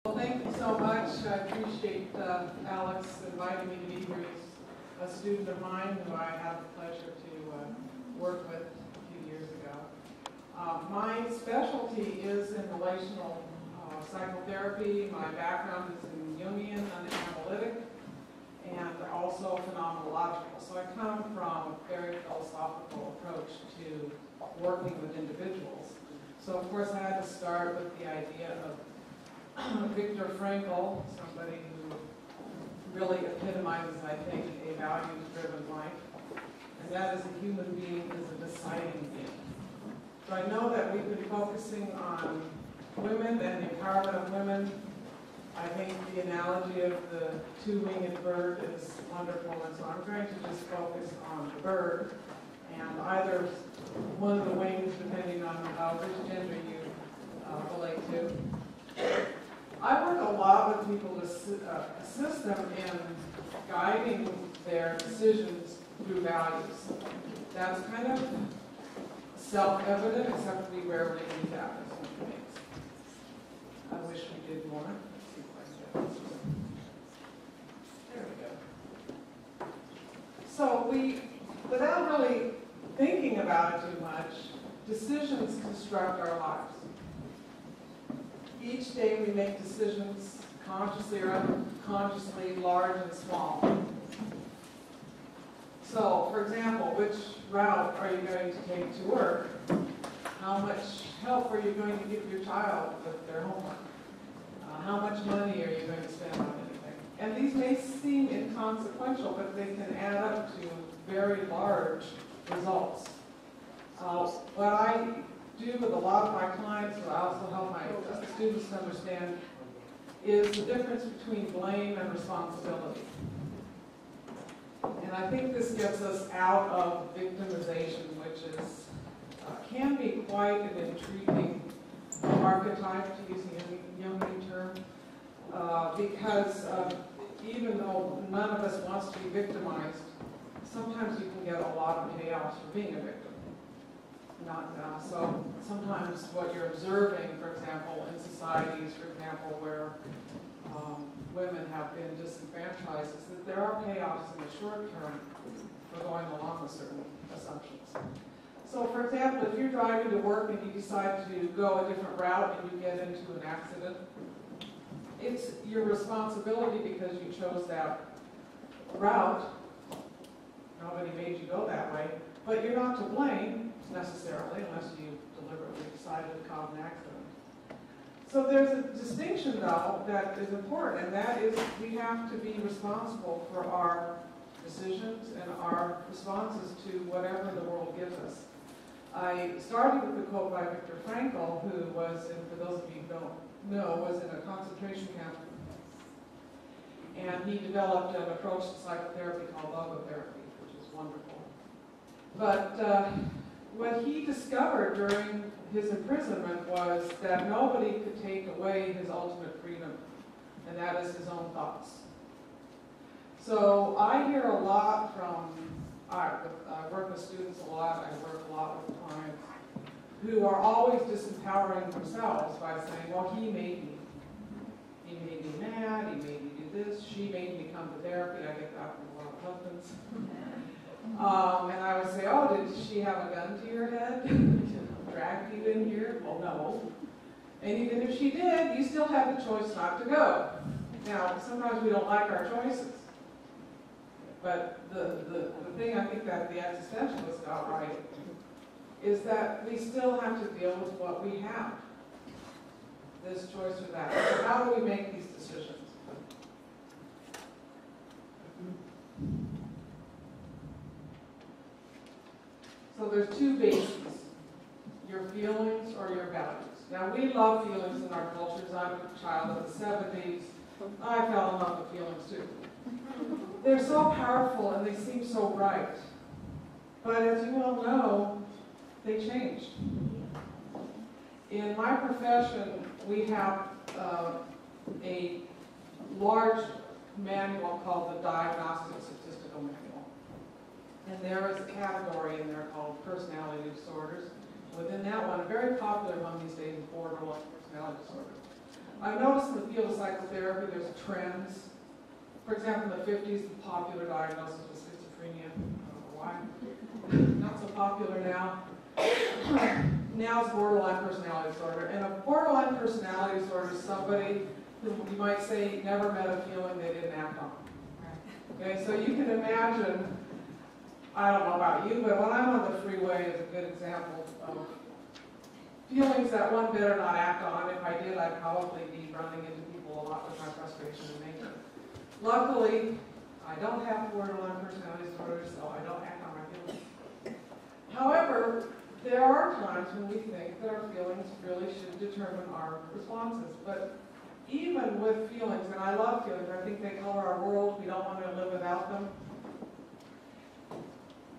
Well, thank you so much. I appreciate Alex inviting me to be here. He's a student of mine who I had the pleasure to work with a few years ago. My specialty is in relational psychotherapy. My background is in Jungian and analytic, and also phenomenological. So I come from a very philosophical approach to working with individuals. So of course I had to start with the idea of Viktor Frankl, somebody who really epitomizes, I think, a values-driven life, and that is a human being is a deciding being. So I know that we've been focusing on women and the empowerment of women. I think the analogy of the two-winged bird is wonderful, and so I'm going to just focus on the bird, and either one of the wings, depending on which gender you relate to. I work a lot with people to assist them in guiding their decisions through values. That's kind of self-evident, except we rarely do that as human beings. I wish we did more. Let's see if I can get this. There we go. So without really thinking about it too much, decisions construct our lives. Each day we make decisions, consciously or unconsciously, large and small. So, for example, which route are you going to take to work? How much help are you going to give your child with their homework? How much money are you going to spend on anything? And these may seem inconsequential, but they can add up to very large results. What I do with a lot of my clients, but I also help my students understand, is the difference between blame and responsibility. And I think this gets us out of victimization, which is can be quite an intriguing archetype, to use a Jungian term, because even though none of us wants to be victimized, sometimes you can get a lot of payoffs for being a victim. So sometimes what you're observing, for example, in societies, for example, where women have been disenfranchised, is that there are payoffs in the short term for going along with certain assumptions. So for example, if you're driving to work and you decide to go a different route and you get into an accident, it's your responsibility because you chose that route. Nobody made you go that way, but you're not to blame necessarily unless you deliberately decided to cause an accident. So there's a distinction, though, that is important, and that is we have to be responsible for our decisions and our responses to whatever the world gives us. I started with the quote by Viktor Frankl, who was, and for those of you who don't know, was in a concentration camp, and he developed an approach to psychotherapy called logotherapy, which is wonderful. But what he discovered during his imprisonment was that nobody could take away his ultimate freedom, and that is his own thoughts. So I hear a lot from, I work with students a lot, I work a lot with clients, who are always disempowering themselves by saying, well, he made me. He made me mad, he made me do this, she made me come to therapy. I get that from a lot of husbands. And I would say, oh, did she have a gun to your head? Dragged you in here? Well, no. And even if she did, you still have the choice not to go. Now, sometimes we don't like our choices. But the thing I think that the existentialist got right is that we still have to deal with what we have. This choice or that. So how do we make these decisions? So there's two bases, your feelings or your values. Now we love feelings in our cultures. I'm a child of the 70s. I fell in love with feelings too. They're so powerful and they seem so right. But as you all know, they changed. In my profession, we have a large manual called the Diagnostic Statistical Manual. And there is a category in there called personality disorders. Within that one, a very popular one these days is borderline personality disorder. I've noticed in the field of psychotherapy there's trends. For example, in the 50s, the popular diagnosis was schizophrenia. I don't know why. Not so popular now. Now it's borderline personality disorder. And a borderline personality disorder is somebody who you might say never met a feeling they didn't act on. Okay, so you can imagine, I don't know about you, but when I'm on the freeway is a good example of feelings that one better not act on. If I did, I'd probably be running into people a lot with my frustration and anger. Luckily, I don't have borderline personality disorder, so I don't act on my feelings. However, there are times when we think that our feelings really should determine our responses. But even with feelings, and I love feelings, I think they color our world, we don't want to live without them.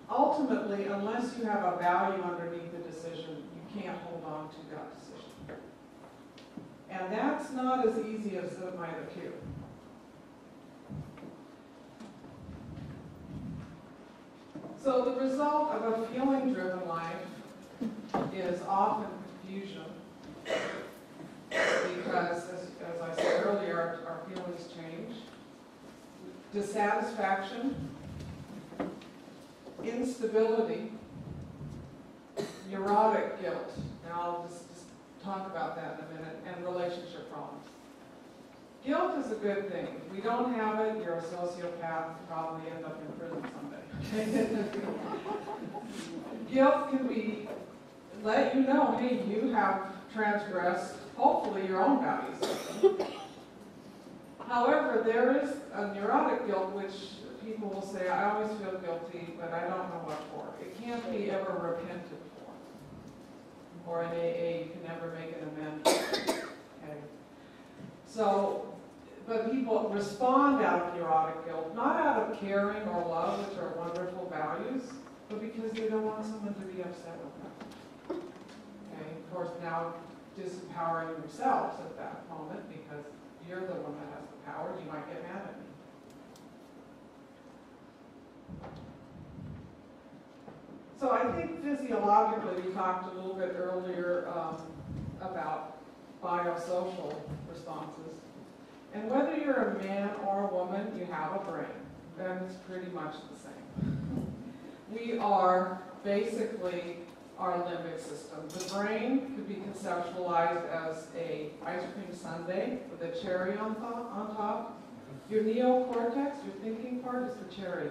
Ultimately, unless you have a value underneath the decision, you can't hold on to that decision. And that's not as easy as it might appear. So the result of a feeling-driven life is often confusion, because, as I said earlier, our feelings change. Dissatisfaction, instability, neurotic guilt. Now I'll just talk about that in a minute, and relationship problems. Guilt is a good thing. If we don't have it, you're a sociopath, you probably end up in prison someday. Guilt can be, let you know, hey, you have transgressed, hopefully, your own value system. However, there is a neurotic guilt, which people will say, I always feel guilty, but I don't know what for. It can't be ever repented for. Or in AA, you can never make an amendment. Okay. So, but people respond out of neurotic guilt, not out of caring or love, which are wonderful values, but because they don't want someone to be upset with them. Okay, of course, now disempowering yourselves at that moment, because you're the one that has the power, you might get mad at me. So I think physiologically, we talked a little bit earlier about biosocial responses. And whether you're a man or a woman, you have a brain. Then it's pretty much the same. We are basically our limbic system. The brain could be conceptualized as an ice cream sundae with a cherry on top. Your neocortex, your thinking part, is the cherry.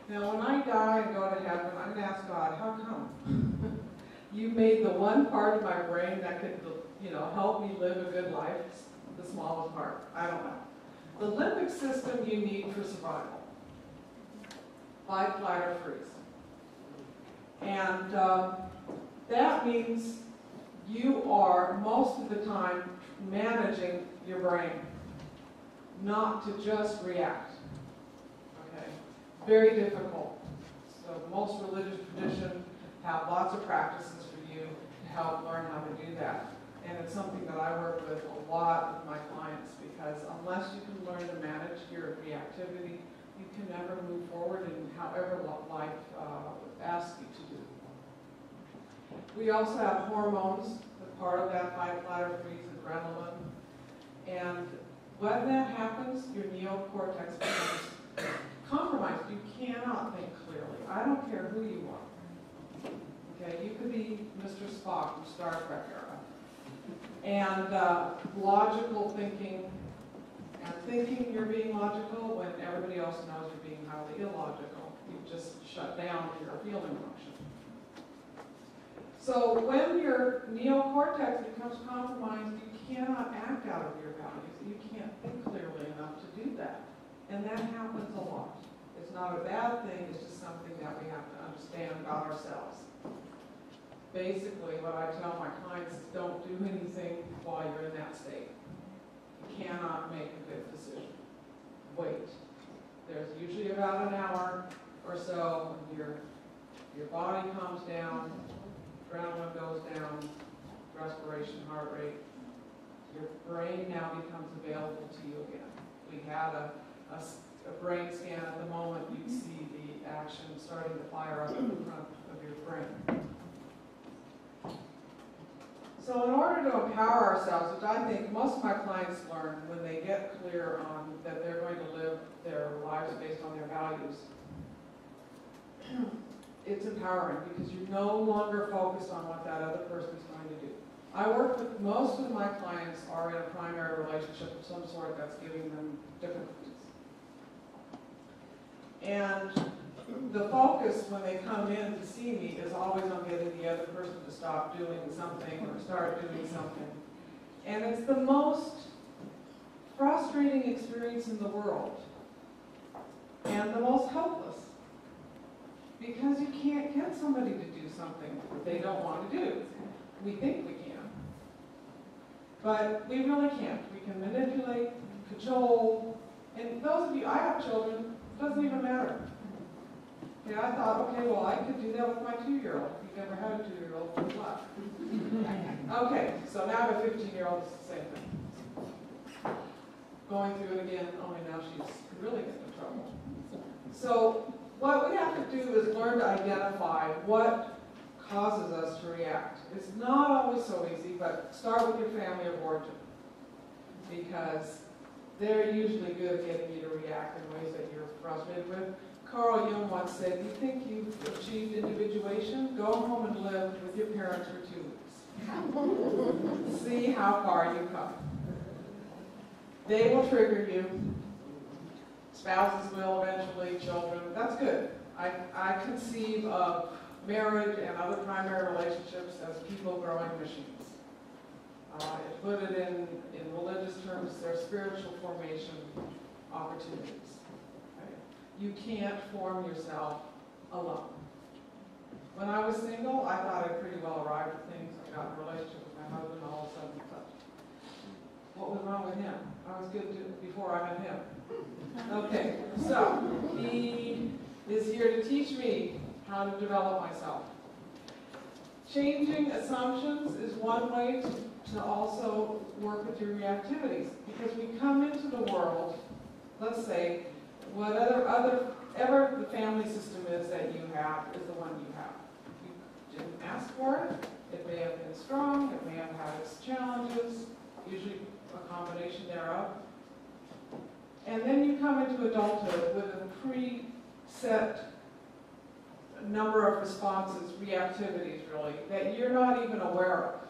Now, when I die and go to heaven, I'm going to ask God, how come? You made the one part of my brain that could, help me live a good life, the smallest part. I don't know. The limbic system you need for survival. Fight, flight, or freeze. And that means you are, most of the time, managing your brain, not to just react. Okay? Very difficult. So most religious traditions have lots of practices for you to help learn how to do that. And it's something that I work with a lot with my clients, because unless you can learn to manage your reactivity, you can never move forward in however life asks you to do. We also have hormones, the part of that fight, flight, or freeze, adrenaline. And when that happens, your neocortex becomes compromised. You cannot think clearly. I don't care who you are. Okay, you could be Mr. Spock from Star Trek era. And logical thinking, and thinking you're being logical when everybody else knows you're being highly illogical. You've just shut down your feeling function. So when your neocortex becomes compromised, you cannot act out of your values. You can't think clearly enough to do that. And that happens a lot. It's not a bad thing, it's just something that we have to understand about ourselves. Basically, what I tell my clients is don't do anything while you're in that state. You cannot make a good decision. Wait. There's usually about an hour or so when your body calms down, adrenaline goes down, respiration, heart rate. Your brain now becomes available to you again. We had a brain scan at the moment, you'd see the action starting to fire up in the front of your brain. So in order to empower ourselves, which I think most of my clients learn when they get clear on that they're going to live their lives based on their values, it's empowering because you're no longer focused on what that other person's going to do. I work with, most of my clients are in a primary relationship of some sort that's giving them difficulties. And the focus when they come in to see me is always on getting the other person to stop doing something or start doing something. And it's the most frustrating experience in the world and the most helpless because you can't get somebody to do something they don't want to do. We think we can, but we really can't. We can manipulate, cajole, and those of you, I have children, it doesn't even matter. Yeah, I thought, okay, well, I could do that with my 2-year-old. If you've never had a 2-year-old, good luck. Okay, so now I have a 15-year-old, it's the same thing. Going through it again, only now she's really getting in trouble. So what we have to do is learn to identify what causes us to react. It's not always so easy, but start with your family of origin, because they're usually good at getting you to react in ways that you're frustrated with. Carl Jung once said, you think you've achieved individuation? Go home and live with your parents for 2 weeks. See how far you come. They will trigger you. Spouses will eventually, children. That's good. I conceive of marriage and other primary relationships as people growing machines. Put it in religious terms, they're spiritual formation opportunities. You can't form yourself alone. When I was single, I thought I'd pretty well arrived at things. I got in a relationship with my husband, all of a sudden, what was wrong with him? I was good before I met him. Okay, so he is here to teach me how to develop myself. Changing assumptions is one way to also work with your reactivities, because we come into the world, let's say, whatever the family system is that you have is the one you have. You didn't ask for it. It may have been strong. It may have had its challenges, usually a combination thereof. And then you come into adulthood with a preset number of responses, reactivities really, that you're not even aware of.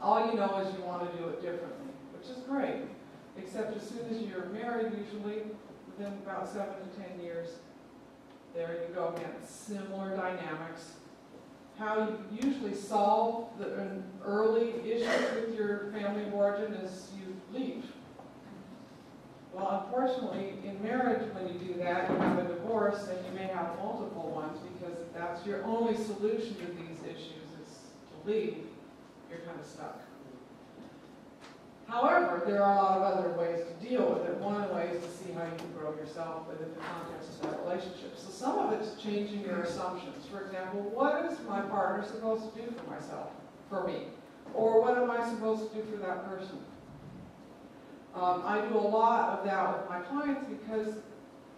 All you know is you want to do it differently, which is great, except as soon as you're married, usually, within about 7 to 10 years, there you go again, similar dynamics. How you usually solve the early issues with your family of origin is you leave. Well, unfortunately, in marriage, when you do that, you have a divorce, and you may have multiple ones, because if that's your only solution to these issues is to leave, you're kind of stuck. However, there are a lot of other ways to deal with it. One way is to see how you can grow yourself within the context of that relationship. So some of it's changing your assumptions. For example, what is my partner supposed to do for myself, for me? Or what am I supposed to do for that person? I do a lot of that with my clients because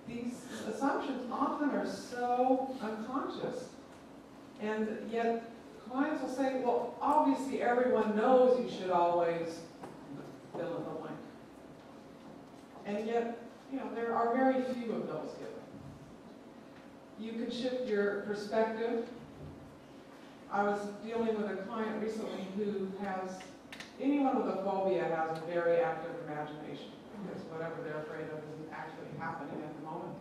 these assumptions often are so unconscious. And yet clients will say, well, obviously everyone knows you should always fill in the blank. And yet, there are very few of those given. You can shift your perspective. I was dealing with a client recently who has, anyone with a phobia has a very active imagination, because whatever they're afraid of isn't actually happening at the moment.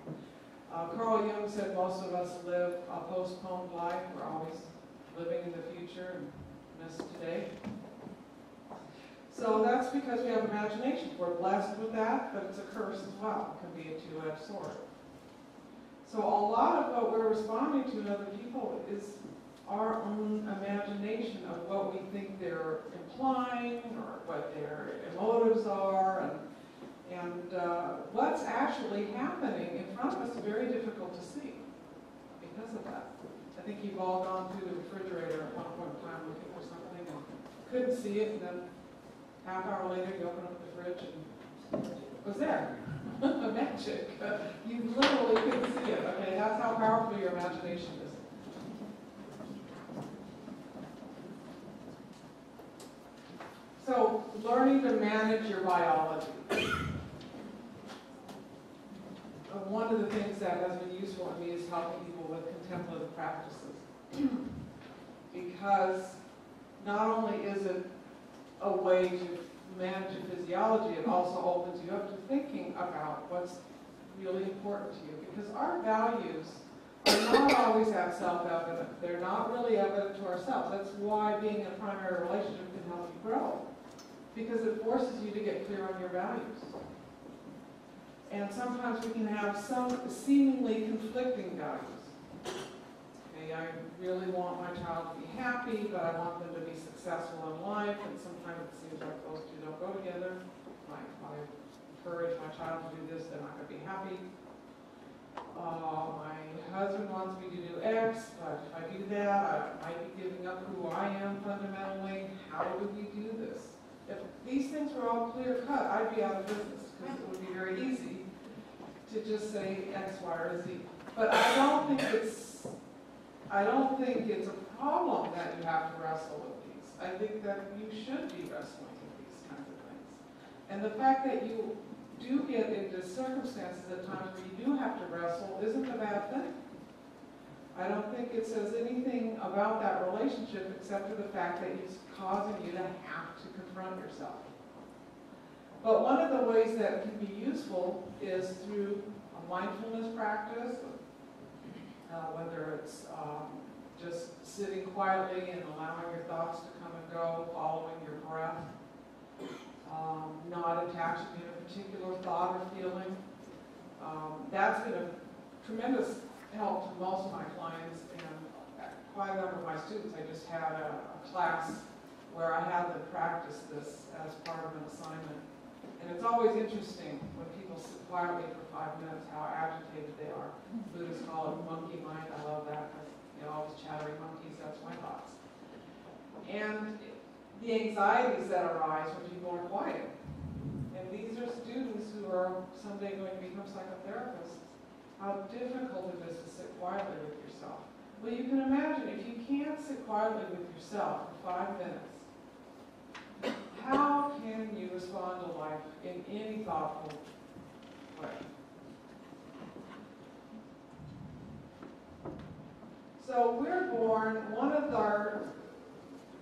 Carl Jung said most of us live a postponed life. We're always living in the future and miss today. So that's because we have imagination. We're blessed with that, but it's a curse as well. It can be a two-edged sword. So a lot of what we're responding to in other people is our own imagination of what we think they're implying or what their motives are, and what's actually happening in front of us is very difficult to see because of that. I think you've all gone through the refrigerator at one point in time looking for something and couldn't see it, and then half hour later you open up the fridge and it was there. Magic. You literally couldn't see it. Okay, that's how powerful your imagination is. So, learning to manage your biology. One of the things that has been useful to me is helping people with contemplative practices. Because not only is it a way to manage your physiology, it also opens you up to thinking about what's really important to you. Because our values are not always that self-evident. They're not really evident to ourselves. That's why being in a primary relationship can help you grow. Because it forces you to get clear on your values. And sometimes we can have some seemingly conflicting values. Okay, I really want my child to be happy, but I want them to be successful in life, and sometimes it seems like those two don't go together. Like, if I encourage my child to do this, they're not going to be happy. My husband wants me to do X, but if I do that, I might be giving up who I am fundamentally. How do we do this? If these things were all clear-cut, I'd be out of business, because it would be very easy to just say X, Y, or Z. But I don't think it's a problem that you have to wrestle with these. I think that you should be wrestling with these kinds of things. And the fact that you do get into circumstances at times where you do have to wrestle isn't a bad thing. I don't think it says anything about that relationship except for the fact that it's causing you to have to confront yourself. But one of the ways that can be useful is through a mindfulness practice, whether it's just sitting quietly and allowing your thoughts to come and go, following your breath, not attaching to a particular thought or feeling. That's been a tremendous help to most of my clients, and quite a number of my students. I just had a class where I had them practice this as part of an assignment. And it's always interesting when people sit quietly for 5 minutes how agitated they are. Buddhists call it monkey mind. I love that because always chattering monkeys, that's my thoughts. And the anxieties that arise when people are quiet. And these are students who are someday going to become psychotherapists. How difficult it is to sit quietly with yourself. Well, you can imagine if you can't sit quietly with yourself for 5 minutes, how can you respond to life in any thoughtful way? So we're born, one of our,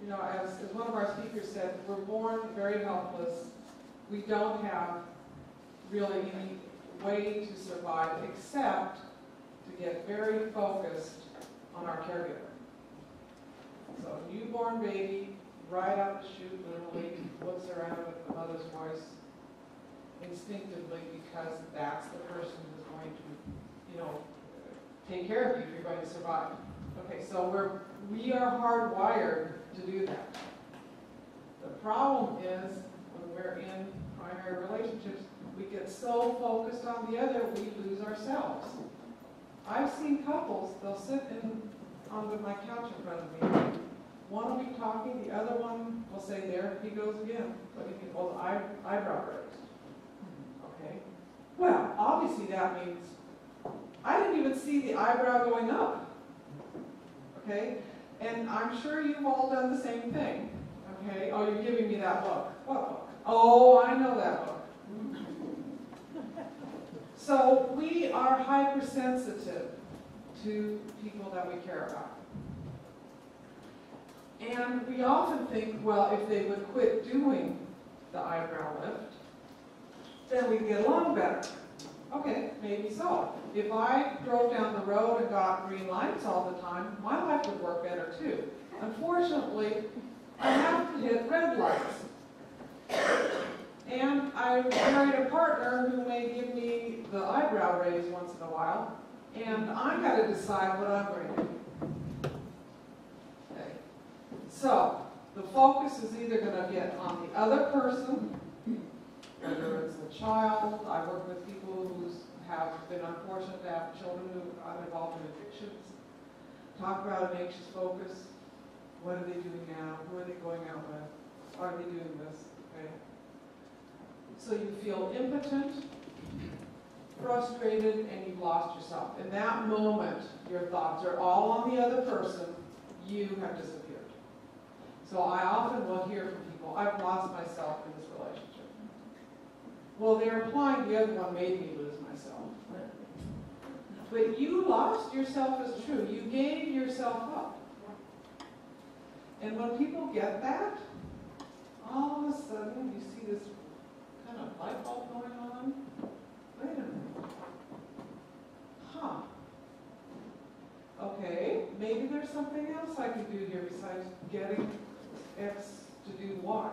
as one of our speakers said, we're born very helpless. We don't have really any way to survive except to get very focused on our caregiver. So newborn baby, right out the chute, literally looks around at the mother's voice instinctively because that's the person who's going to, take care of you if you're going to survive. Okay, so we are hardwired to do that. The problem is when we're in primary relationships, we get so focused on the other, we lose ourselves. I've seen couples, they'll sit on my couch in front of me. One will be talking, the other one will say, there he goes again. But if you hold the eyebrow raised. Okay? Well, obviously that means I didn't even see the eyebrow going up. Okay? And I'm sure you've all done the same thing. Okay? Oh, you're giving me that look. What look? Oh, I know that look. So we are hypersensitive to people that we care about. And we often think, well, if they would quit doing the eyebrow lift, then we'd get along better. Okay, maybe so. If I drove down the road and got green lights all the time, my life would work better too. Unfortunately, I have to hit red lights. And I married a partner who may give me the eyebrow raise once in a while, and I've got to decide what I'm going to do. Okay. So, the focus is either going to get on the other person, whether it's a child. I work with people who have been unfortunate to have children who are involved in addictions. Talk about an anxious focus. What are they doing now? Who are they going out with? Are they doing this? Okay. So you feel impotent, frustrated, and you've lost yourself. In that moment, your thoughts are all on the other person. You have disappeared. So So I often will hear from people, I've lost myself in this relationship. Well, they're implying the other one made me lose myself. But you lost yourself is true. You gave yourself up. And when people get that, all of a sudden you see this kind of light bulb going on. Wait a minute. Huh. Okay, maybe there's something else I can do here besides getting X to do Y.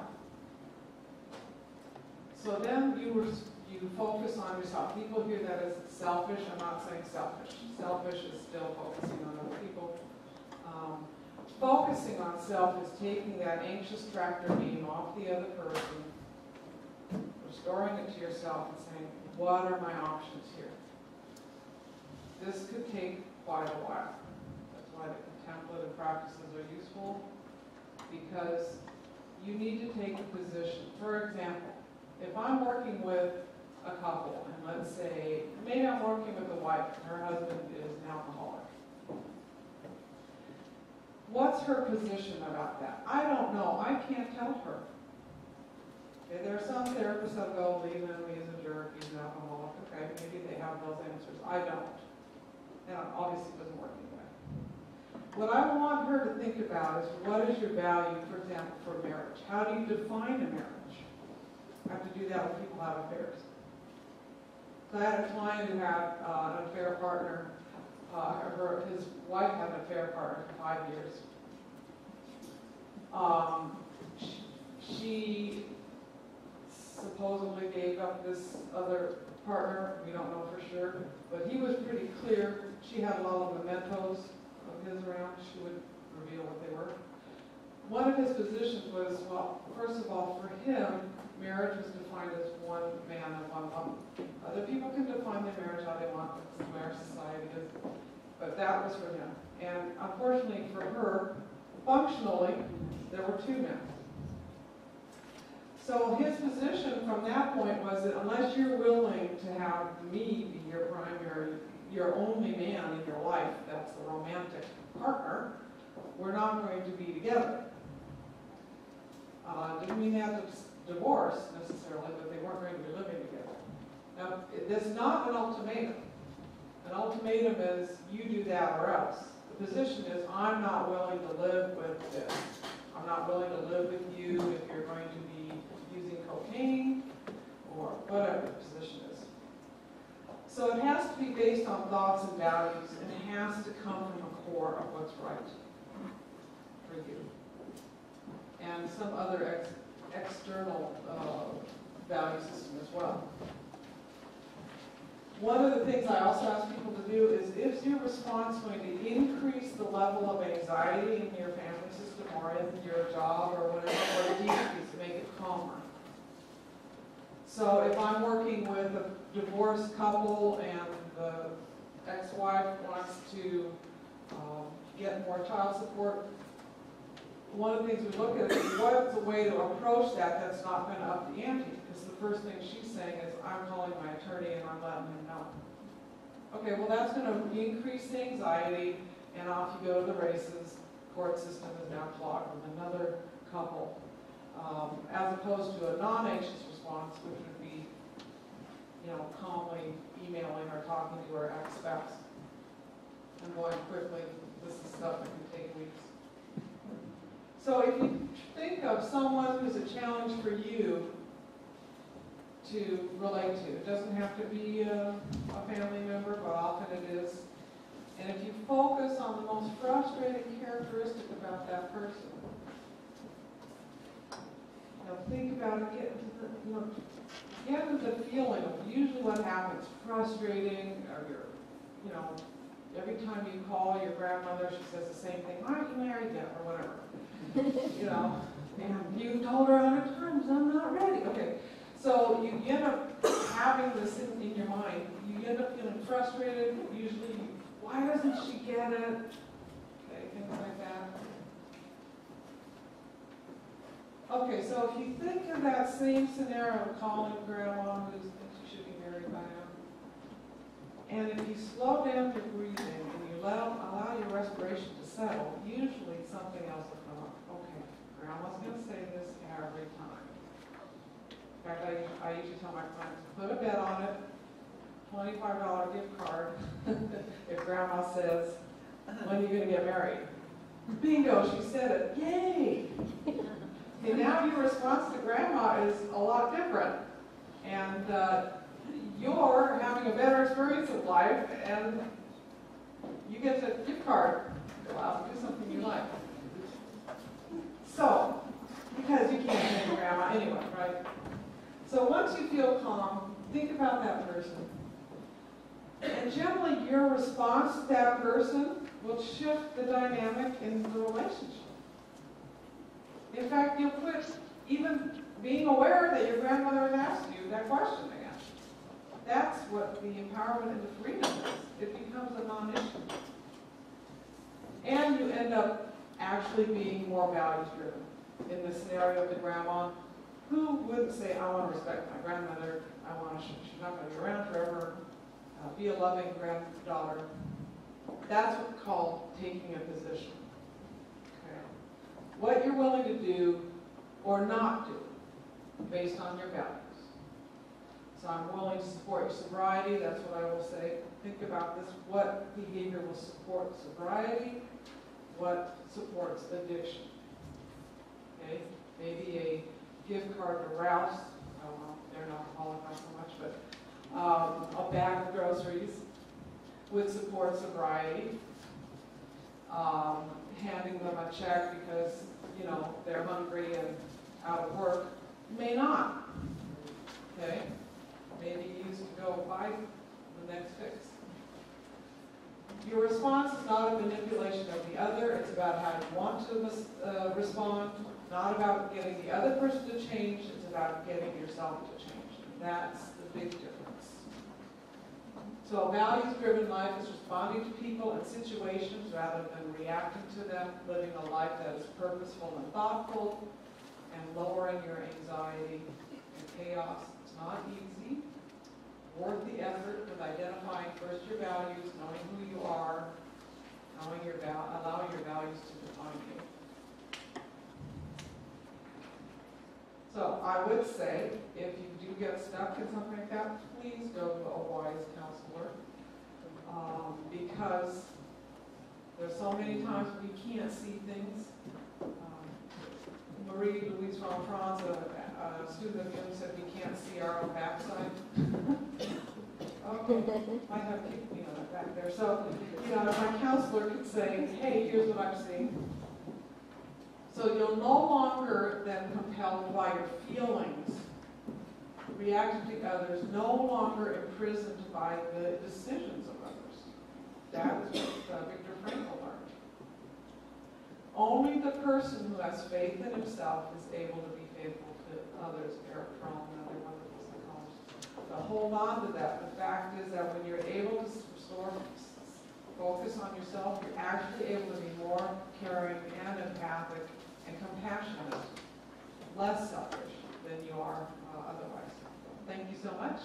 So then you focus on yourself. People hear that as selfish. I'm not saying selfish. Selfish is still focusing on other people. Focusing on self is taking that anxious tractor beam off the other person, restoring it to yourself and saying, what are my options here? This could take quite a while. That's why the contemplative practices are useful, because you need to take a position. For example, if I'm working with a couple, and let's say, maybe I'm working with a wife, and her husband is an alcoholic. What's her position about that? I don't know. I can't tell her. Okay, there are some therapists that go, leave him, he's a jerk, he's an alcoholic. Okay, maybe they have those answers. I don't. And obviously it doesn't work anyway. What I want her to think about is, what is your value, for example, for marriage? How do you define a marriage? I have to do that when people have affairs. So I had a client who had an affair partner. His wife had an affair partner for 5 years. She supposedly gave up this other partner. We don't know for sure, but he was pretty clear. She had a lot of mementos of his around. She wouldn't reveal what they were. One of his positions was, well, first of all, for him, marriage was defined as one man and one woman. Other people can define their marriage how they want. That's the way our society is. But that was for him. And unfortunately for her, functionally, there were two men. So his position from that point was that unless you're willing to have me be your primary, your only man in your life, that's the romantic partner, we're not going to be together. Didn't mean they had to divorce necessarily, but they weren't going to be living together. Now, that's not an ultimatum. An ultimatum is, you do that or else. The position is, I'm not willing to live with this. I'm not willing to live with you if you're going to be using cocaine or whatever the position is. So it has to be based on thoughts and values, and it has to come from a core of what's right for you. And some other external value system as well. One of the things I also ask people to do is your response going to increase the level of anxiety in your family system or in your job or whatever, or decrease to make it calmer? So if I'm working with a divorced couple and the ex-wife wants to get more child support, one of the things we look at is what's a way to approach that that's not going to up the ante? Because the first thing she's saying is, I'm calling my attorney and I'm letting him know. Okay, well that's going to increase the anxiety, and off you go to the races. Court system is now clogged with another couple, as opposed to a non-anxious response, which would be, calmly emailing or talking to her ex-spouse and going quickly. This is stuff that can take weeks. So if you think of someone who's a challenge for you to relate to, it doesn't have to be a family member, but often it is. And if you focus on the most frustrating characteristic about that person, think about it, get into the feeling of usually what happens, frustrating, or every time you call your grandmother, she says the same thing, why aren't you married yet, or whatever. And you told her 100 times, I'm not ready. Okay, so you end up having this in your mind. You end up feeling frustrated. Usually, why doesn't she get it? Okay, things like that. Okay, so if you think of that same scenario of calling grandma who thinks you should be married by now, and if you slow down your breathing and you allow your respiration to settle, usually something else will come up. Okay, grandma I usually tell my clients, put a bet on it, $25 gift card. If grandma says, when are you going to get married? Bingo, she said it. Yay! Okay, now your response to grandma is a lot different. And you're having a better experience of life, and you get the gift card. Go out and do something you like. So, because you can't change grandma anyway, right? So once you feel calm, think about that person. And generally, your response to that person will shift the dynamic in the relationship. In fact, you'll quit even being aware that your grandmother has asked you that question again. That's what the empowerment and the freedom is. It becomes a non-issue. And you end up actually being more values-driven. In the scenario of the grandma, who wouldn't say, I want to respect my grandmother, she's not going to be around forever, be a loving granddaughter. That's what's called taking a position. Okay. What you're willing to do or not do based on your values. So I'm willing to support your sobriety, that's what I will say. Think about this, what behavior will support sobriety, what supports addiction. Okay, maybe a gift card to Ralph's, I don't know, they're not alcoholic, not so much, but a bag of groceries would support sobriety. Handing them a check because, you know, they're hungry and out of work may not. Okay? Maybe use it to go buy the next fix. Your response is not a manipulation of the other. It's about how you want to respond, not about getting the other person to change. It's about getting yourself to change. And that's the big difference. So a values-driven life is responding to people and situations rather than reacting to them, living a life that is purposeful and thoughtful, and lowering your anxiety and chaos. It's not easy. Worth the effort with identifying first your values, knowing who you are, allowing your values to define you. So I would say, if you do get stuck in something like that, please go to a wise counselor, because there's so many times we can't see things. Marie-Louise von Franz, a student of yours, said we can't see our own backside. Okay, I have kicked me on the back there. So, you know, my counselor could say, hey, here's what I'm seeing. So you'll no longer then compelled by your feelings, reacting to others, no longer imprisoned by the decisions of others. That is what Viktor Frankl learned. Only the person who has faith in himself is able to be faithful to others. Eric Fromm, another wonderful psychologist. So hold on to that. The fact is that when you're able to focus on yourself, you're actually able to be more caring and empathic and compassionate, less selfish than you are otherwise. Thank you so much.